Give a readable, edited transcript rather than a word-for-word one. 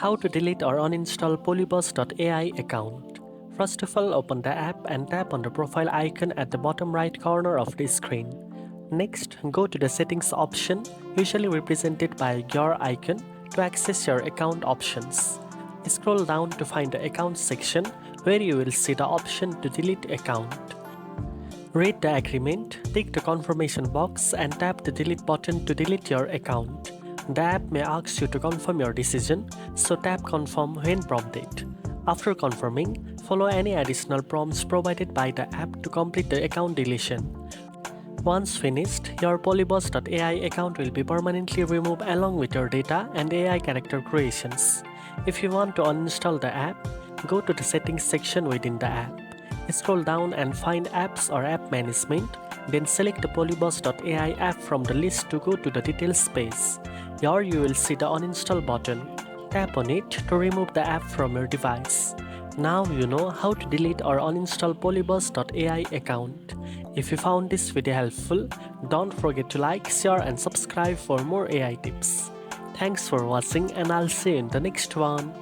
How to delete or uninstall Polybuzz.ai account. First of all, open the app and tap on the profile icon at the bottom right corner of the screen. Next, go to the settings option, usually represented by your icon, to access your account options. Scroll down to find the account section where you will see the option to delete account. Read the agreement, tick the confirmation box and tap the delete button to delete your account. The app may ask you to confirm your decision, so tap confirm when prompted. After confirming, follow any additional prompts provided by the app to complete the account deletion. Once finished, your Polybuzz.ai account will be permanently removed along with your data and AI character creations. If you want to uninstall the app, go to the settings section within the app. Scroll down and find apps or app management, then select the Polybuzz.ai app from the list to go to the details page. Here you will see the uninstall button. Tap on it to remove the app from your device. Now you know how to delete or uninstall Polybuzz.ai account. If you found this video helpful, don't forget to like, share and subscribe for more AI tips. Thanks for watching and I'll see you in the next one.